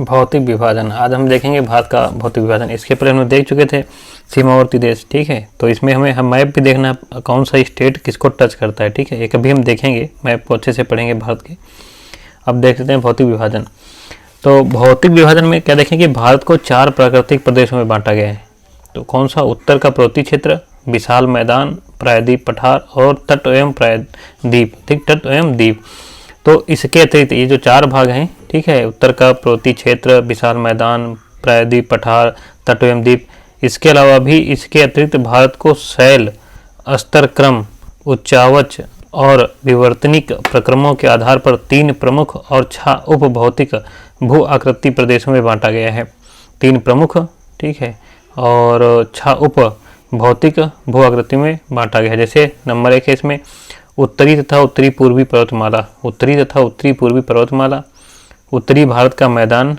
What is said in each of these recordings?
भौतिक विभाजन। आज हम देखेंगे भारत का भौतिक विभाजन। इसके पहले हम देख चुके थे सीमावर्ती देश, ठीक है। तो इसमें हमें मैप भी देखना कौन सा स्टेट किसको टच करता है, ठीक है। एक अभी हम देखेंगे, मैप को अच्छे से पढ़ेंगे भारत के। अब देख लेते हैं भौतिक विभाजन। तो भौतिक विभाजन में क्या देखें कि भारत को 4 प्राकृतिक प्रदेशों में बांटा गया है। तो कौन सा? उत्तर का पर्वतीय क्षेत्र, विशाल मैदान, प्रायद्वीप पठार और तट एवं प्रायद्वीप, ठीक, तट एवं द्वीप। तो इसके अतिरिक्त ये जो 4 भाग हैं, ठीक है, उत्तर का पर्वतीय क्षेत्र, विशाल मैदान, प्रायद्वीप पठार, तट एवं द्वीप, इसके अलावा भी इसके अतिरिक्त भारत को शैल, स्तरक्रम, उच्चावच और विवर्तनिक प्रक्रमों के आधार पर 3 प्रमुख और 6 उपभौतिक भू आकृति प्रदेशों में बांटा गया है। 3 प्रमुख, ठीक है, और 6 उप भौतिक भू आकृति में बांटा गया है। जैसे नंबर 1 है इसमें उत्तरी तथा उत्तरी पूर्वी पर्वतमाला, उत्तरी तथा उत्तरी पूर्वी पर्वतमाला, उत्तरी भारत का मैदान,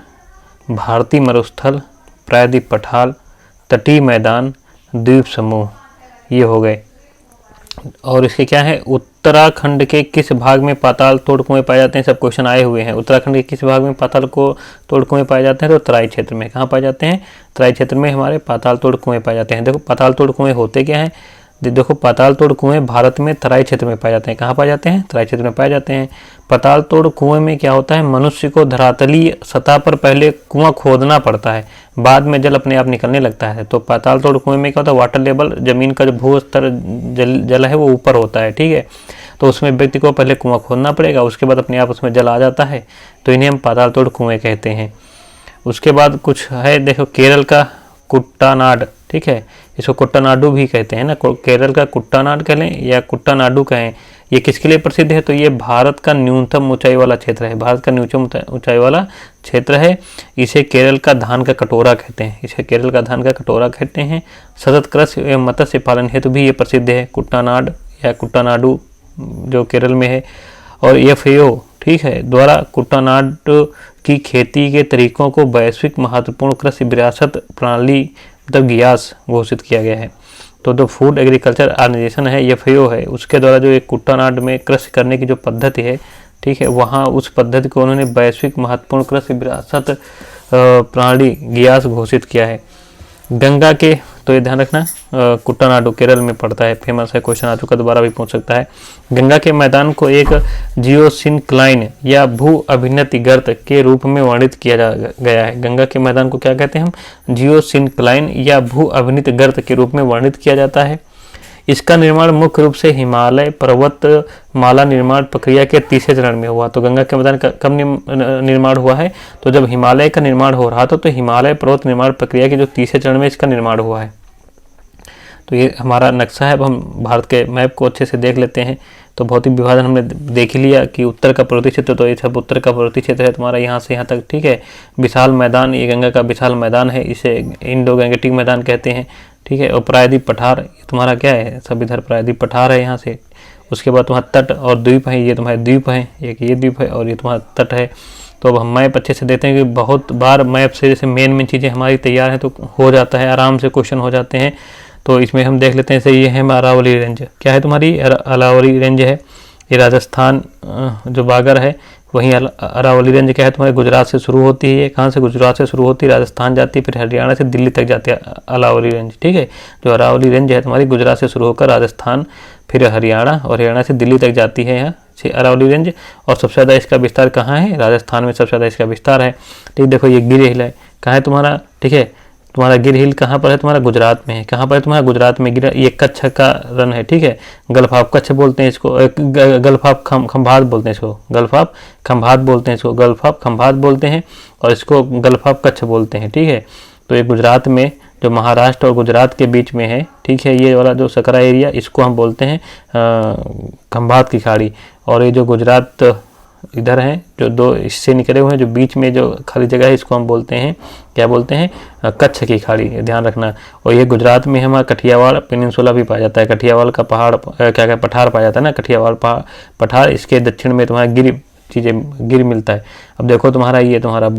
भारतीय मरुस्थल, प्रायद्वीप पठार, तटीय मैदान, द्वीप समूह, ये हो गए। और इसके क्या है, उत्तराखंड के किस भाग में पाताल तोड़ कुएं पाए जाते हैं, सब क्वेश्चन आए हुए हैं। उत्तराखंड के किस भाग में पाताल को तोड़ कुएं पाए जाते हैं? तो तराई क्षेत्र में। कहाँ पाए जाते हैं? तराई क्षेत्र में हमारे पाताल तोड़ कुएं पाए जाते हैं। देखो पाताल तोड़ कुएं होते क्या हैं, देखो पाताल तोड़ कुएं भारत में तराई क्षेत्र में पाए जाते हैं। कहाँ पाए जाते हैं? तराई क्षेत्र में पाए जाते हैं। पाताल तोड़ कुएं में क्या होता है, मनुष्य को धरातलीय सतह पर पहले कुआं खोदना पड़ता है, बाद में जल अपने आप निकलने लगता है। तो पाताल तोड़ कुएं में क्या होता है, वाटर लेवल, जमीन का जो भू स्तर जल है वो ऊपर होता है, ठीक है। तो उसमें व्यक्ति को पहले कुआं खोदना पड़ेगा, उसके बाद अपने आप उसमें जल आ जाता है। तो इन्हें हम पाताल तोड़ कुएं कहते हैं। उसके बाद कुछ है, देखो केरल का कुट्टानाड, ठीक है, इसको कुट्टानाडु भी कहते हैं ना, केरल का कुट्टानाड कह लें या कुट्टानाडु कहें। ये किसके लिए प्रसिद्ध है? तो ये भारत का न्यूनतम ऊंचाई वाला क्षेत्र है, भारत का न्यूनतम ऊंचाई वाला क्षेत्र है। इसे केरल का धान का कटोरा कहते हैं, इसे केरल का धान का कटोरा कहते हैं। सतत कृषि एवं मत्स्य पालन हेतु भी ये प्रसिद्ध है, कुट्टानाड या कुट्टानाडु जो केरल में है। और FAO, ठीक है, द्वारा कुट्टानाड की खेती के तरीकों को वैश्विक महत्वपूर्ण कृषि विरासत प्रणाली मतलब GIAS घोषित किया गया है। तो जो फूड एग्रीकल्चर ऑर्गेनाइजेशन है, FAO है, उसके द्वारा जो एक कुट्टानाड में कृषि करने की जो पद्धति है, ठीक है, वहाँ उस पद्धति को उन्होंने वैश्विक महत्वपूर्ण कृषि विरासत प्रणाली GIAS घोषित किया है। गंगा के, तो ये ध्यान रखना, कुट्टानाडु केरल में पड़ता है, फेमस है, क्वेश्चन आ चुका, दोबारा भी पूछ सकता है। गंगा के मैदान को एक जियोसिनक्लाइन या भू अभिनति गर्त के रूप में वर्णित किया गया है। गंगा के मैदान को क्या कहते हैं हम? जियोसिनक्लाइन या भू अभिनत गर्त के रूप में वर्णित किया जाता है। इसका निर्माण मुख्य रूप से हिमालय पर्वत माला निर्माण प्रक्रिया के 3रे चरण में हुआ। तो गंगा के मैदान का कब निर्माण हुआ है? तो जब हिमालय का निर्माण हो रहा था, तो हिमालय पर्वत निर्माण प्रक्रिया के जो 3रे चरण में इसका निर्माण हुआ है। तो ये हमारा नक्शा है। अब हम भारत के मैप को अच्छे से देख लेते हैं। तो भौतिक विभाजन हमने देख लिया कि उत्तर का पर्वतीय क्षेत्र, तो ये सब उत्तर का पर्वतीय क्षेत्र है तुम्हारा यहाँ से यहाँ तक, ठीक है। विशाल मैदान, ये गंगा का विशाल मैदान है, इसे इंडो गंगेटिक मैदान कहते हैं, ठीक है। और प्रायद्वीप पठार, ये तुम्हारा क्या है, सब इधर प्रायद्वीप पठार है यहाँ से। उसके बाद तुम्हारा तट और द्वीप है, ये तुम्हारे द्वीप हैं, एक ये द्वीप है और ये तुम्हारा तट है। तो अब हम मैप अच्छे से देते हैं कि बहुत बार मैप से जैसे मेन चीज़ें हमारी तैयार हैं तो हो जाता है, आराम से क्वेश्चन हो जाते हैं। तो इसमें हम देख लेते हैं, जैसे ये है अरावली रेंज, क्या है तुम्हारी अरावली रेंज है, ये राजस्थान जो बागर है, वहीं अरावली रेंज क्या है तुम्हारे गुजरात से शुरू होती है। ये कहाँ से? गुजरात से शुरू होती है, राजस्थान जाती है, फिर हरियाणा से दिल्ली तक जाती है अरावली रेंज, ठीक है। जो अरावली रेंज है तुम्हारी गुजरात से शुरू होकर राजस्थान, फिर हरियाणा और हरियाणा से दिल्ली तक जाती है यहाँ से अरावली रेंज। और सबसे ज़्यादा इसका विस्तार कहाँ है? राजस्थान में सबसे ज़्यादा इसका विस्तार है, ठीक। देखो ये गिर हिल है, कहाँ है तुम्हारा, ठीक है, तुम्हारा गिर हिल कहाँ पर है? तुम्हारा गुजरात में है। कहाँ पर है तुम्हारा? गुजरात में। गिर, ये कच्छ का रन है, ठीक है, गल्फ ऑफ कच्छ बोलते हैं इसको, गल्फ ऑफ खंभात बोलते हैं इसको, गल्फ ऑफ खंभात बोलते हैं इसको, गल्फ ऑफ खंभात बोलते हैं, और इसको गल्फ ऑफ कच्छ बोलते हैं, ठीक है। तो ये गुजरात में, जो महाराष्ट्र और गुजरात के बीच में है, ठीक है, ये वाला जो सकरा एरिया, इसको हम बोलते हैं खंभात की खाड़ी। और ये जो गुजरात इधर हैं, जो 2 हिस्से निकले हुए हैं, जो बीच में जो खाली जगह है, इसको हम बोलते हैं, क्या बोलते हैं? कच्छ की खाड़ी, ध्यान रखना। और ये गुजरात में हमारा कठियावाड़ पेनिनसुला भी पाया जाता है, कठियावाड़ का पहाड़, क्या पठार पाया जाता है ना, कठियावाड़ पठार। इसके दक्षिण में तुम्हारा गिर मिलता है। अब देखो तुम्हारा ये तुम्हारा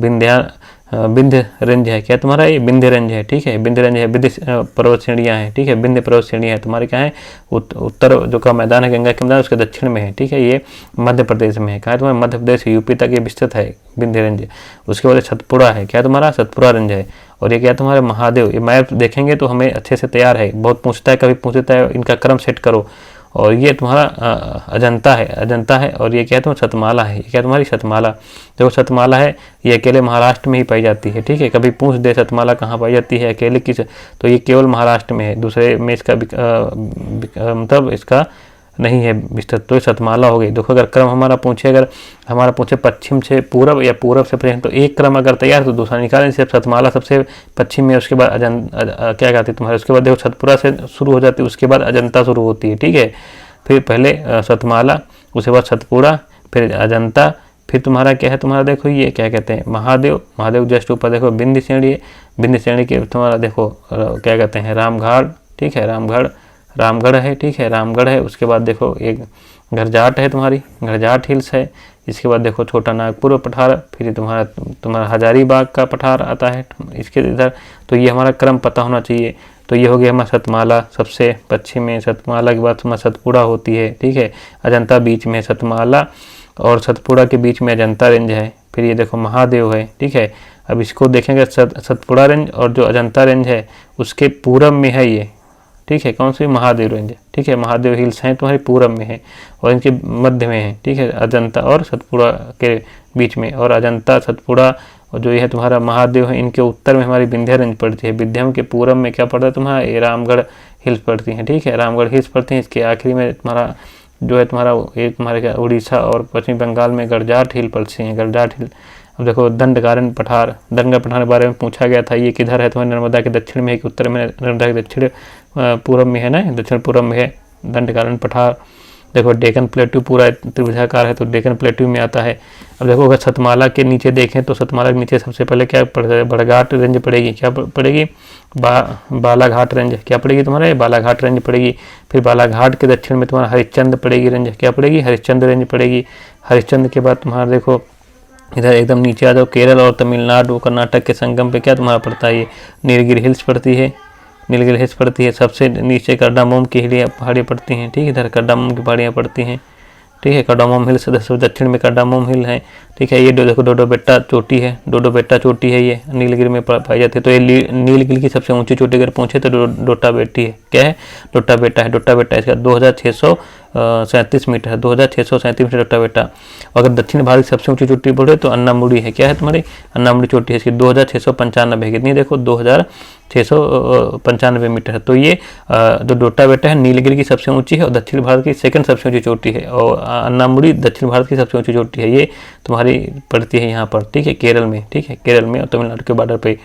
विंध्य रेंज है, क्या तुम्हारा ये विंध्य रेंज है, ठीक है, विंध्य रेंज है, विंध्य पर्वत श्रेणियाँ हैं, ठीक है, विंध्य पर्वत श्रेणियाँ है तुम्हारे क्या है, उत्तर जो का मैदान है गंगा के मैदान उसके दक्षिण में है, ठीक है, ये मध्य प्रदेश में है, कहाँ है तुम्हारे मध्य प्रदेश यूपी तक ये विस्तृत है विंध्य रेंज। उसके बाद सतपुड़ा है, क्या तुम्हारा सतपुड़ा रेंज है। और ये क्या तुम्हारे महादेव, ये मैप देखेंगे तो हमें अच्छे से तैयार है, बहुत पूछता है, कभी पूछता है इनका क्रम सेट करो। और ये तुम्हारा अजंता है, अजंता है। और ये क्या है तुम्हारा सतमाला है, ये क्या तुम्हारी सतमाला, देखो सतमाला है, ये अकेले महाराष्ट्र में ही पाई जाती है, ठीक है, कभी पूछ दे सतमाला कहाँ पाई जाती है अकेले किस, तो ये केवल महाराष्ट्र में है, दूसरे में इसका मतलब इसका नहीं है विस्तृत, तो सतमाला हो गई। देखो अगर क्रम हमारा पूछे, अगर हमारा पूछे पश्चिम से पूरब या पूरब से पश्चिम, तो एक क्रम अगर तैयार तो दूसरा निकालें, जैसे सतमाला सबसे पश्चिम में, उसके बाद क्या कहते हैं तुम्हारे, उसके बाद देखो सतपुरा से शुरू हो जाती है, उसके बाद अजंता शुरू होती है, ठीक है, फिर पहले सतमाला, उसके बाद सतपुरा, फिर अजंता, फिर तुम्हारा क्या है तुम्हारा देखो ये क्या कहते हैं महादेव, महादेव जस्ट ऊपर देखो विंध्य श्रेणी, विंध्य श्रेणी के तुम्हारा देखो क्या कहते हैं रामघाट, ठीक है, रामगढ़ है, ठीक है, रामगढ़ है। उसके बाद देखो एक गरजाट है तुम्हारी, गरजाट हिल्स है। इसके बाद देखो छोटा नागपुर पठार, फिर तुम्हारा हजारीबाग का पठार आता है इसके इधर। तो ये हमारा क्रम पता होना चाहिए। तो ये हो गया हमारा सतमाला सबसे पश्चिम में, सतमाला के बाद तुम्हारा सतपुड़ा होती है, ठीक है, अजंता बीच में, सतमाला और सतपुड़ा के बीच में अजंता रेंज है। फिर ये देखो महादेव है, ठीक है। अब इसको देखेंगे सतपुड़ा रेंज और जो अजंता रेंज है उसके पूरब में है ये, ठीक है, कौन सी महादेव रेंज है, ठीक है, महादेव हिल्स हैं तुम्हारे पूरब में है और इनके मध्य में है, ठीक है, अजंता और सतपुड़ा के बीच में। और अजंता सतपुड़ा और जो ये है तुम्हारा महादेव है, इनके उत्तर में हमारी विंध्य रेंज पड़ती है। विंध्यम के पूरब में क्या पड़ता है तुम्हारा, ये रामगढ़ हिल्स पड़ती हैं, ठीक है, रामगढ़ हिल्स पड़ती हैं। इसके आखिरी में तुम्हारा जो है तुम्हारा ये तुम्हारे क्या उड़ीसा और पश्चिमी बंगाल में गरजाट हिल पड़ती हैं, गरजाट हिल। अब देखो दंडकारण्य पठार, दंडका पठार के बारे में पूछा गया था, ये किधर है तुम्हारे नर्मदा के दक्षिण में है कि उत्तर में, नर्मदा के दक्षिण पूर्व में है ना, दक्षिण पूर्व में है दंडकारण्य पठार। देखो डेकन प्लेट्यू पूरा त्रिभुजाकार है तो डेकन प्लेट्यू में आता है। अब देखो अगर सतमाला के नीचे देखें तो सतमाला के नीचे सबसे पहले क्या पड़ता है, बड़घाट रेंज पड़ेगी, क्या पड़ेगी, बालाघाट रेंज, क्या पड़ेगी तुम्हारा, बालाघाट रेंज पड़ेगी। फिर बालाघाट के दक्षिण में तुम्हारा हरिश्चंद्र पड़ेगी रेंज, क्या पड़ेगी, हरिश्चंद्र रेंज पड़ेगी। हरिश्चंद्र के बाद तुम्हारा देखो इधर एकदम नीचे आ जाओ, केरल और तमिलनाडु कर्नाटक के संगम पे क्या तुम्हारा पड़ता है, ये नीलगिरी हिल्स पड़ती है, नीलगिरी हिल्स पड़ती है। सबसे नीचे कार्डामोम की पहाड़ियाँ पड़ती हैं, ठीक है, इधर कार्डामोम की पहाड़ियाँ पड़ती हैं, ठीक है, कार्डामोम हिल्स दक्षिण में कार्डामोम हिल है, ठीक है। ये देखो डोडो बेट्टा चोटी है, डोडो बेट्टा चोटी है, ये नीलगिरी में पाई जाती है। तो ये नीलगिरी की सबसे ऊंची चोटी अगर पहुंचे तो डोटा बेट्टी है, क्या है, डोटा बेट्टा है, डोटा बेट्टा इसका 2637 मीटर है, 2637 मीटर डोटा बेट्टा। अगर दक्षिण भारत की सबसे ऊंची चोटी बोले तो अन्नामुड़ी है, क्या है तुम्हारी, अन्नामुड़ी चोटी है, इसकी 2695 है, कितनी देखो 2695 मीटर है। तो ये जो डोटा बेट्टा है नीलगिरी की सबसे ऊंची है और दक्षिण भारत की सेकंड सबसे ऊंची चोटी है, और अन्नामुड़ी दक्षिण भारत की सबसे ऊंची चोटी है, ये तुम्हारी पड़ती है यहाँ पर, ठीक है, केरल में, ठीक है, केरल में और तमिलनाडु के बॉर्डर पे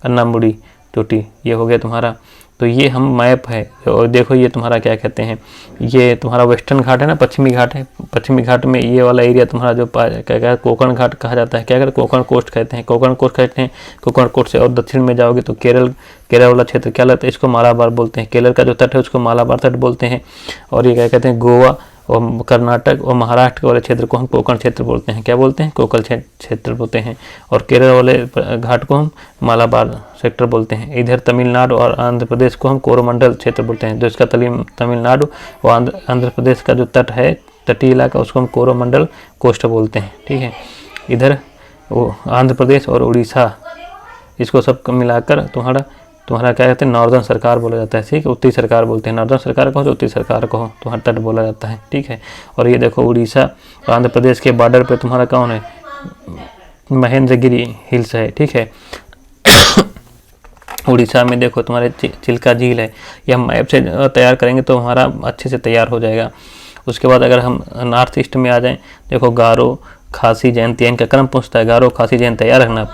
अन्नामुड़ी चोटी, ये हो गया तुम्हारा। तो ये हम मैप है। और देखो ये तुम्हारा क्या कहते हैं, ये तुम्हारा वेस्टर्न घाट है ना, पश्चिमी घाट है, पश्चिमी घाट में ये वाला एरिया तुम्हारा जो क्या कोकण घाट कहा जाता है, क्या कहते हैं, कोकण कोस्ट कहते हैं, कोकण कोस्ट कहते हैं। कोकण कोस्ट से और दक्षिण में जाओगे तो केरल वाला क्षेत्र क्या लगता है, इसको मालाबार बोलते हैं, केरल का जो तट है उसको मालाबार तट बोलते हैं। और ये क्या कहते हैं, गोवा और कर्नाटक और महाराष्ट्र वाले क्षेत्र को हम कोकण क्षेत्र बोलते हैं, क्या बोलते हैं, कोकण क्षेत्र बोलते हैं। और केरल वाले घाट को हम मालाबार सेक्टर बोलते हैं। इधर तमिलनाडु और आंध्र प्रदेश को हम कोरोमंडल क्षेत्र बोलते हैं, जो इसका तमिलनाडु और आंध्र प्रदेश का जो तट है, तटीय इलाका, उसको हम कोरोमंडल कोस्ट बोलते हैं, ठीक है। इधर वो आंध्र प्रदेश और उड़ीसा, इसको सब मिलाकर तुम्हारा क्या कहते हैं, नॉर्दर्न सरकार बोला जाता है, ठीक है, उत्तरी सरकार बोलते हैं, नॉर्दर्न सरकार कहो तो उत्तरी सरकार कहो, तुम्हारा तट बोला जाता है, ठीक है। और ये देखो उड़ीसा और आंध्र प्रदेश के बॉर्डर पे तुम्हारा कौन है, महेंद्रगिरी हिल्स है, ठीक है। उड़ीसा में देखो तुम्हारे चिल्का झील है, ये हम मैप से तैयार करेंगे तो हमारा अच्छे से तैयार हो जाएगा। उसके बाद अगर हम नॉर्थ ईस्ट में आ जाएं, देखो गारो खासी जयंतिया, इनका क्रम पूछता है, गारो खासी जयंतिया याद रखना,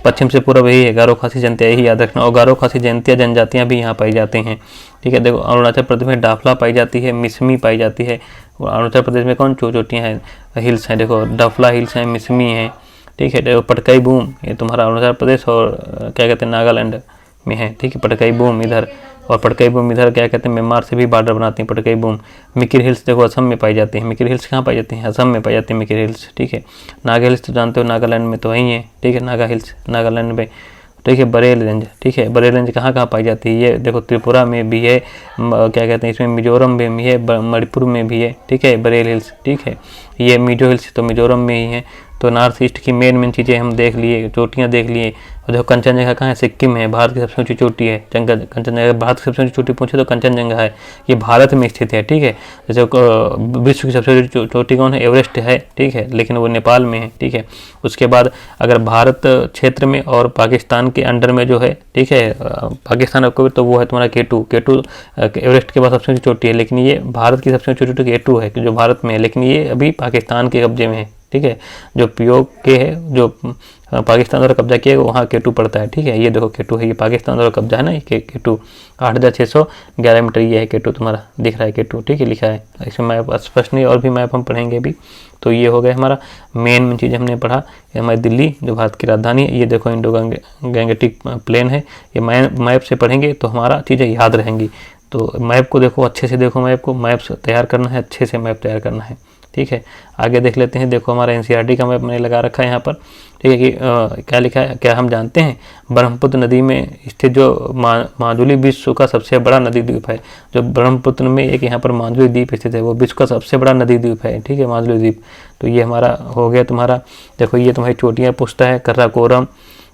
पश्चिम से पूर्व यही है, गारो खासी जयंतिया यही याद रखना। और गारो खासी जयंतिया जनजातियाँ भी यहाँ पाई जाती हैं, ठीक है। देखो अरुणाचल प्रदेश में डाफला पाई जाती है, मिसमी पाई जाती है। अरुणाचल प्रदेश में कौन चोटियाँ हैं, हिल्स हैं, देखो डाफला हिल्स हैं, मिसमी हैं, ठीक है। देखो पटकाई बूम, ये तुम्हारा अरुणाचल प्रदेश और क्या कहते हैं नागालैंड में है, ठीक है, पटकाई बूम इधर। और पटकाई बूम इधर क्या कहते हैं, म्यांमार से भी बॉर्डर बनाती हैं पटकाई बूम। मिकिर हिल्स देखो असम में पाई जाती है। मिकिर हिल्स कहाँ पाई जाती हैं, असम में पाई जाती है मिकिर हिल्स, ठीक है। नागा हिल्स तो जानते हो नागालैंड में तो वही है, ठीक है, नागा हिल्स नागालैंड में, ठीक है। बरेल रेंज, ठीक है, बरेल रेंज कहाँ कहाँ पाई जाती है, ये देखो त्रिपुरा में भी है, क्या कहते हैं इसमें मिजोरम में भी है, मणिपुर में भी है, ठीक है, बरेल हिल्स, ठीक है। ये मिजो हिल्स तो मिजोरम में ही है। तो नॉर्थ ईस्ट की मेन चीज़ें हम देख लिए, चोटियाँ देख लिए। और देखो कंचनजंगा कहाँ है, सिक्किम है, भारत की सबसे ऊंची चोटी है। कंचनजंगा भारत की सबसे ऊंची चोटी पूछे तो कंचनजंगा है, ये भारत में स्थित है, ठीक है। जैसे विश्व की सबसे ऊंची चोटी कौन है, एवरेस्ट है, ठीक है, लेकिन वो नेपाल में है, ठीक है। उसके बाद अगर भारत क्षेत्र में और पाकिस्तान के अंडर में जो है, ठीक है, पाकिस्तान को तो वो है तुम्हारा केटू एवरेस्ट के बाद सबसे ऊंची चोटी है, लेकिन ये भारत की सबसे ऊंची चोटी केटू है जो भारत में है, लेकिन ये अभी पाकिस्तान के कब्जे में है, ठीक है। जो पीओ के है, जो पाकिस्तान द्वारा कब्जा किया वहाँ केटू पड़ता है, ठीक है। ये देखो केटू है, ये पाकिस्तान द्वारा कब्जा है ना, ये केटू 8611 मीटर ये है केटू, तुम्हारा दिख रहा है केटू, ठीक है, लिखा है इसमें मैप स्पष्ट नहीं, और भी मैप हम पढ़ेंगे अभी। तो ये हो गया हमारा मेन चीज़ हमने पढ़ा। ये हमारी दिल्ली जो भारत की राजधानी है, ये देखो इंडो गैंगेटिक प्लेन है, ये मैप से पढ़ेंगे तो हमारा चीज़ें याद रहेंगी। तो मैप को देखो, अच्छे से देखो मैप को, मैप तैयार करना है, अच्छे से मैप तैयार करना है, ठीक है। आगे देख लेते हैं, देखो हमारा एनसीईआरटी का मैप मैंने लगा रखा है यहाँ पर, ठीक है, कि क्या लिखा है, क्या हम जानते हैं ब्रह्मपुत्र नदी में स्थित जो माजुली विश्व का सबसे बड़ा नदी द्वीप है। जो ब्रह्मपुत्र में एक यहाँ पर माजुली द्वीप स्थित है, वो विश्व का सबसे बड़ा नदी द्वीप है, ठीक है, माजुली द्वीप। तो ये हमारा हो गया तुम्हारा, देखो ये तुम्हारी चोटियाँ पूछता है,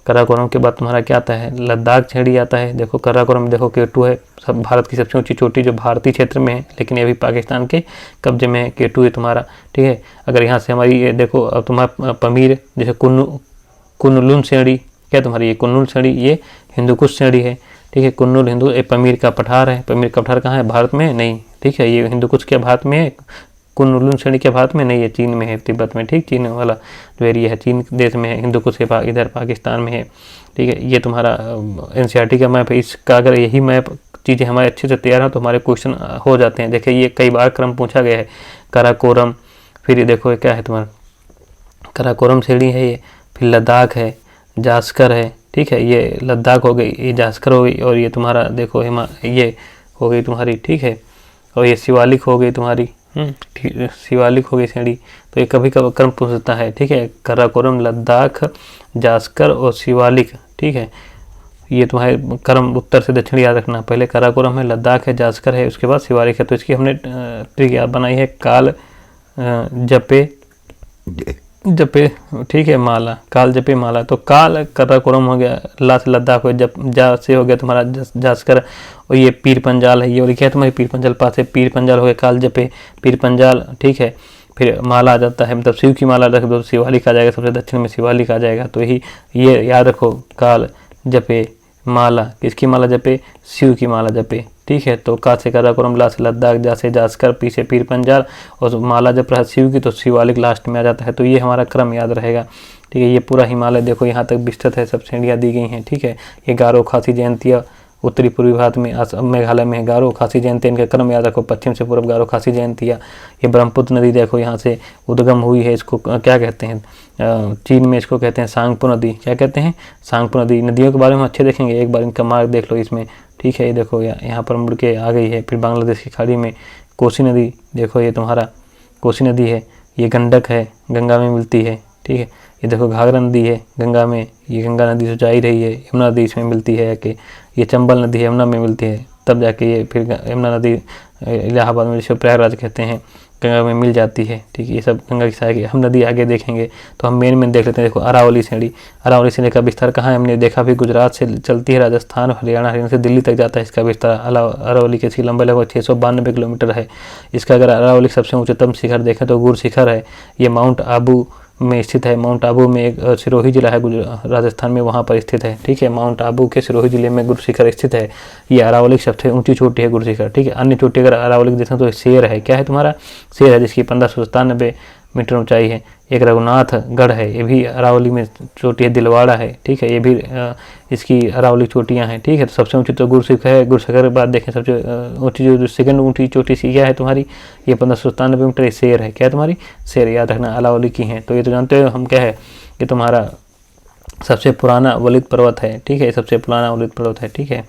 कराकोरम के बाद तुम्हारा क्या आता है, लद्दाख श्रेणी आता है। देखो कराकोरम देखो केटू है, सब भारत की सबसे ऊंची चोटी जो भारतीय क्षेत्र में है, लेकिन ये भी पाकिस्तान के कब्जे में है, केटू है तुम्हारा, ठीक है। अगर यहाँ से हमारी ये देखो अब तुम्हारा पमीर, जैसे कुन्नुलुन श्रेणी, क्या तुम्हारी ये कुन्नुल श्रेणी, ये हिंदुकुश श्रेणी है, ठीक है। कुन्नुल हिंदू, पमीर का पठार है, पमीर का पठार कहाँ है, भारत में नहीं, ठीक है। ये हिंदुकुश के भारत में है, कुन्नुलुन श्रेणी के भारत में नहीं है, चीन में है, तिब्बत में, ठीक, चीन वाला जो एरिया है, चीन देश में है, हिंदुकुश के इधर पाकिस्तान में है, ठीक है। ये तुम्हारा एनसीईआरटी का मैप है। इसका अगर यही मैप चीज़ें हमारे अच्छे से तैयार हो तो हमारे क्वेश्चन हो जाते हैं। देखिए ये कई बार क्रम पूछा गया है, कराकोरम, फिर ये देखो क्या है तुम्हारा, कराकोरम श्रेणी है ये, फिर लद्दाख है, जास्कर है, ठीक है, ये लद्दाख हो गई, ये जास्कर हो गई, और ये तुम्हारा देखो ये हो गई तुम्हारी, ठीक है, और ये शिवालिक हो गई तुम्हारी, शिवालिक हो गई श्रेणी। तो ये कभी कभी क्रम पूछता है, ठीक है, कराकोरम, लद्दाख, जास्कर और शिवालिक, ठीक है। ये तुम्हारे क्रम उत्तर से दक्षिण याद रखना, पहले कराकोरम है, लद्दाख है, जास्कर है, उसके बाद शिवालिक है। तो इसकी हमने ट्रिक याद बनाई है, काल जपे, ठीक है, माला, काल जपे माला। तो काल कराकोरम हो गया, ला से लद्दाख हो गया, जा से हो गया तुम्हारा जास्कर, और ये पीर पंजाल है, ये और क्या है तुम्हारी पीर पंजाल पास है, पीर पंजाल हो गया, काल जपे पीर पंजाल, ठीक है। फिर माला आ जाता है, मतलब शिव की माला रख दो, शिवालिक आ जाएगा, सबसे दक्षिण में शिवालिक आ जाएगा। तो ये याद रखो, काल जपे माला, किसकी माला जपे, शिव की माला जपे, ठीक है। तो का से कराकोरम, ला से लद्दाख, जा से जास्कर, पी से पीर पंजाल, और माला जप रहा शिव की तो शिवालिक लास्ट में आ जाता है। तो ये हमारा क्रम याद रहेगा, ठीक है। ये पूरा हिमालय देखो यहाँ तक विस्तृत है, सब श्रेणियाँ दी गई हैं, ठीक है। ये गारो खासी जयंतिया उत्तरी पूर्वी भारत में, असम मेघालय में गारो खासी जयंती, इनका क्रम याद रखो, पश्चिम से पूर्व गारो खासी जयंतिया। ये ब्रह्मपुत्र नदी देखो यहाँ से उद्गम हुई है, इसको क्या कहते हैं, चीन में इसको कहते हैं सांगपो नदी, क्या कहते हैं, सांगपो नदी। नदियों के बारे में अच्छे देखेंगे, एक बार इनका मार्ग देख लो इसमें, ठीक है। ये देखो यहाँ पर मुड़ के आ गई है। फिर बांग्लादेश की खाड़ी में कोसी नदी, देखो ये तुम्हारा कोसी नदी है, ये गंडक है, गंगा में मिलती है, ठीक है। ये देखो घाघरा नदी है गंगा में, ये गंगा नदी से जा ही रही है, यमुना नदी इसमें मिलती है कि ये चंबल नदी यमुना में मिलती है, तब जाके ये फिर यमुना नदी इलाहाबाद में जिसे प्रयागराज कहते हैं, गंगा में मिल जाती है, ठीक है। ये सब गंगा की सहायक हम नदी आगे देखेंगे। तो हम मेन देख लेते हैं। देखो अरावली श्रेणी, अरावली श्रेणी का विस्तार कहाँ है, हमने देखा भी गुजरात से चलती है, राजस्थान, हरियाणा, हरियाणा से दिल्ली तक जाता है इसका विस्तार। अरावली की इसकी लंबाई लगभग 692 किलोमीटर है। इसका अगर अरावली सबसे उच्चतम शिखर देखें तो गुर शिखर है, ये माउंट आबू में स्थित है। माउंट आबू में एक सिरोही जिला है राजस्थान में, वहाँ पर स्थित है, ठीक है। माउंट आबू के सिरोही जिले में गुर शिखर स्थित है। ये अरावली सबसे ऊंची चोटी है गुर शिखर, ठीक है। अन्य चोटी अगर अरावली देखें तो शेर है, क्या है तुम्हारा, शेर है, जिसकी 1597 मीटर ऊंचाई है। एक रघुनाथ गढ़ है, ये भी अरावली में चोटी है। दिलवाड़ा है, ठीक है, ये भी इसकी अरावली चोटियाँ हैं, ठीक है। तो सबसे ऊंची तो गुर शिखर है। गुर शिखर के बाद देखें सबसे ऊंची जो सेकंड ऊंची चोटी सी क्या है तुम्हारी, ये 1597 मीटर शेर है, क्या है तुम्हारी, शेर, याद रखना, अरावली की है। तो ये तो जानते हो हम क्या है, ये तुम्हारा सबसे पुराना वलित पर्वत है, ठीक है, सबसे पुराना वलित पर्वत है, ठीक है।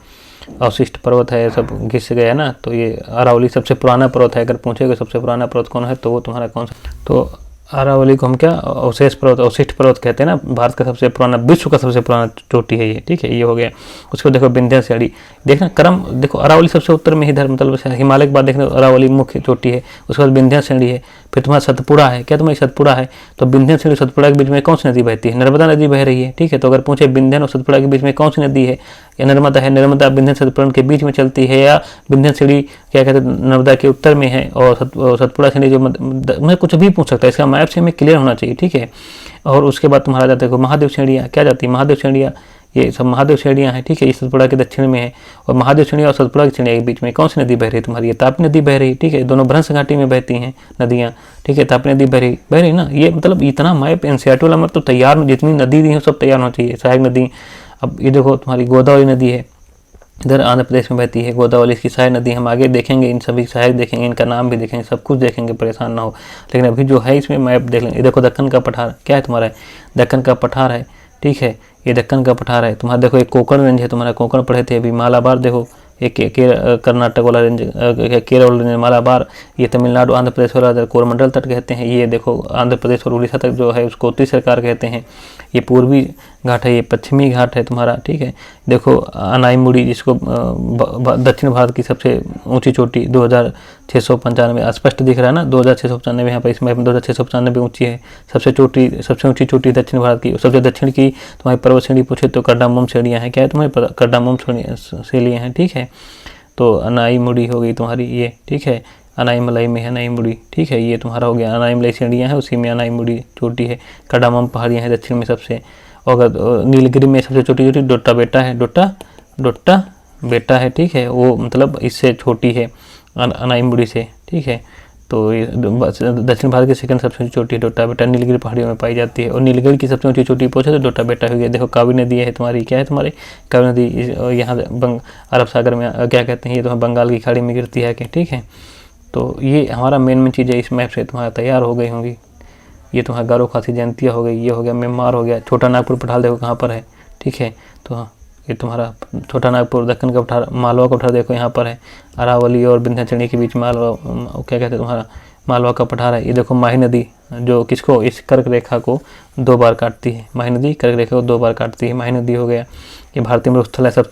अवशिष्ट पर्वत है, सब घिस गया ना। तो ये अरावली सबसे पुराना पर्वत है। अगर पूछेगा सबसे पुराना पर्वत कौन है तो वो तुम्हारा कौन सा, तो अरावली को हम क्या अवशेष पर्वत, अवशिष्ट पर्वत कहते हैं ना। भारत का सबसे पुराना, विश्व का सबसे पुराना चोटी है ये, ठीक है। ये हो गया। उसको देखो विंध्य श्रेणी, देखना क्रम देखो, अरावली सबसे उत्तर में इधर, मतलब हिमालय के बाद देखना अरावली मुख्य चोटी है, उसके बाद विंध्य श्रेणी है, फिर तुम्हारा सतपुड़ा है। क्या तुम्हारी सतपुड़ा है? तो विंध्य श्रेणी सतपुड़ा के बीच में कौन सी नदी बहती है? नर्मदा नदी बह रही है, ठीक है। तो अगर पूछे विंध्यन और सतपुड़ा के बीच में कौन सी नदी है, या नर्मदा है, नर्मदा विंध्यन सतपुड़ा के बीच में चलती है, या विंध्य श्रेणी क्या कहते हैं नर्मदा के उत्तर में है, और सतपुड़ा श्रेणी जो मैं कुछ भी पूछ सकता है, इसका मैप से हमें क्लियर होना चाहिए, ठीक है। और उसके बाद तुम्हारा जाता है महादेव श्रेणियाँ, क्या जाती है महादेव श्रेणियाँ, ये सब महादेव श्रेणियाँ हैं, ठीक है। ये सतपुड़ा के दक्षिण में है, और महादेव श्रेणियाँ और सतपुड़ा की श्रेणियाँ के बीच में कौन सी नदी बह रही है तुम्हारी? ये तापी नदी बह रही है, ठीक है। दोनों भ्रंश घाटी में बहती हैं नदियाँ, ठीक है। तापी नदी बह रही ना। ये मतलब इतना मैप एनसीईआरटी वाला मैप तो तैयार, जितनी नदी दी है सब तैयार होना चाहिए। सहायक नदी, अब ये देखो तुम्हारी गोदावरी नदी है, इधर आंध्र प्रदेश में बहती है गोदावरी की सहायक नदी। हम आगे देखेंगे, इन सभी सहायक देखेंगे, इनका नाम भी देखेंगे, सब कुछ देखेंगे, परेशान ना हो। लेकिन अभी जो है इसमें मैप देख लेंगे। देखो दक्कन का पठार क्या है तुम्हारा? दक्कन का पठार है, ठीक है। ये दक्कन का पठार है तुम्हारा। देखो एक कोंकण रेंज है तुम्हारा, कोंकण पढ़े थे अभी। मालाबार देखो, एक कर्नाटक वाला रेंज, केरल वाला रेंज मालाबार। ये तमिलनाडु आंध्र प्रदेश वाला कोरमंडल तट कहते हैं। ये देखो आंध्र प्रदेश और उड़ीसा तक जो है उसको उत्तरी सरकार कहते हैं। ये पूर्वी घाट है, ये पश्चिमी घाट है तुम्हारा, ठीक है। देखो अनाईमुड़ी, जिसको दक्षिण भारत की सबसे ऊंची चोटी 2695 स्पष्ट दिख रहा है ना, 2695 यहाँ पर इस मैप में 2695 ऊंची है सबसे चोटी, सबसे ऊंची चोटी दक्षिण भारत की। सबसे दक्षिण की तुम्हारी पर्वत श्रेणी पूछे तो कड्डामोम श्रेणियाँ हैं। क्या है तुम्हारी? कड्डामोम श्रेणियाँ हैं, ठीक है। तो अनाईमुड़ी हो गई तुम्हारी ये, ठीक है। अनाईमलाई में है अनाईमुड़ी, ठीक है। ये तुम्हारा हो गया अनाईमलाई श्रेणियाँ है, उसी में अनाईमुड़ी चोटी है। कड्डामोम पहाड़ियाँ हैं दक्षिण में सबसे। और नीलगिरी में सबसे छोटी चोटी डोट्टा बेटा है, डोट्टा बेटा है, ठीक है। वो मतलब इससे छोटी है अनाईमुड़ी से, ठीक है। तो ये दक्षिण भारत की सेकंड सबसे ऊंची चोटी डोट्टा बेटा नीलगिरी पहाड़ियों में पाई जाती है। और नीलगिरी की सबसे ऊंची चोटी पहुंचे तो डोट्टा बेटा हो गया। देखो कावेरी नदी है तुम्हारी, क्या है तुम्हारी? कावेरी नदी यहाँ अरब सागर में क्या कहते हैं, ये तुम्हारा बंगाल की खाड़ी में गिरती है, ठीक है। तो ये हमारा मेन चीज़ है, इस मैप से तुम्हारा तैयार हो गई होंगी। ये तुम्हारा गारो खासी जयंतिया हो गई, ये हो गया मेमार हो गया। छोटा नागपुर पठार देखो कहाँ पर है, ठीक है। तो ये तुम्हारा छोटा नागपुर, दक्कन का पठार, मालवा का पठार देखो यहाँ पर है। अरावली और विंध्य श्रेणी के बीच मालवा, क्या कहते हैं तुम्हारा मालवा का पठार है। ये देखो माही नदी, जो किसको, इस कर्क रेखा को 2 बार काटती है। माही नदी कर्क रेखा को 2 बार काटती है, माही नदी हो गया। ये भारतीय मरुस्थल है, सब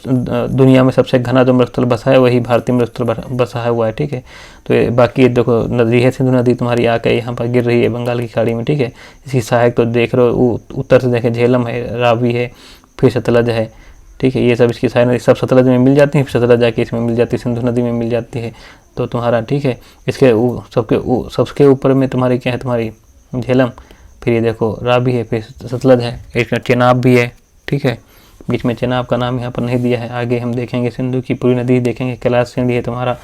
दुनिया में सबसे घना जो मरुस्थल बसा है वही भारतीय मरुस्थल बसा हुआ है, ठीक है। तो ये बाकी देखो नदी है सिंधु नदी तुम्हारी आके यहाँ पर गिर रही है बंगाल की खाड़ी में, ठीक है। इसकी सहायक तो देख रहे हो, उत्तर से देखें झेलम है, रावी है, फिर सतलज है, ठीक है। ये सब इसकी सहायक नदी सब सतलज में मिल जाती है, फिर सतलज जाके इसमें मिल जाती है, सिंधु नदी में मिल जाती है। तो तुम्हारा, ठीक है। इसके सबके ऊपर में तुम्हारी क्या है, तुम्हारी झेलम, फिर ये देखो रावी है, फिर सतलज है, एक चेनाब भी है, ठीक है। बीच में चेनाब का नाम यहाँ पर नहीं दिया है। आगे हम देखेंगे सिंधु की पूरी नदी देखेंगे। कैलाश श्रेणी है तुम्हारा,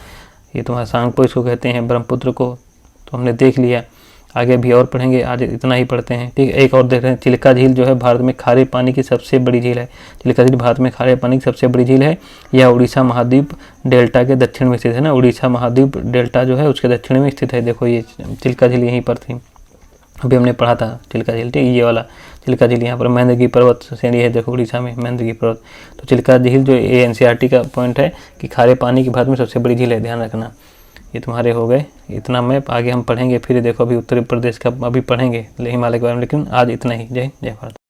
ये तुम्हारा सांगपो इसको कहते हैं, ब्रह्मपुत्र को तो हमने देख लिया। आगे भी और पढ़ेंगे, आज इतना ही पढ़ते हैं, ठीक है। एक और देख रहे हैं, चिल्का झील जो है भारत में खारे पानी की सबसे बड़ी झील है। चिल्का झील भारत में खारे पानी की सबसे बड़ी झील है। यह उड़ीसा महाद्वीप डेल्टा के दक्षिण में स्थित है ना। उड़ीसा महाद्वीप डेल्टा जो है उसके दक्षिण में स्थित है। देखो ये चिल्का झील यहीं पर थी, अभी हमने पढ़ा था चिल्का झील, ठीक। ये वाला चिल्का झील यहाँ पर महेंद्रगिरी पर्वत श्रेणी है, देखो उड़ीसा में महेंद्रगिरी पर्वत। तो चिल्का झील जो ये एनसीईआरटी का पॉइंट है कि खारे पानी की भारत में सबसे बड़ी झील है, ध्यान रखना। ये तुम्हारे हो गए इतना मैप, आगे हम पढ़ेंगे। फिर देखो अभी उत्तर प्रदेश का अभी पढ़ेंगे हिमालय के बारे में, लेकिन आज इतना ही। जय भारत।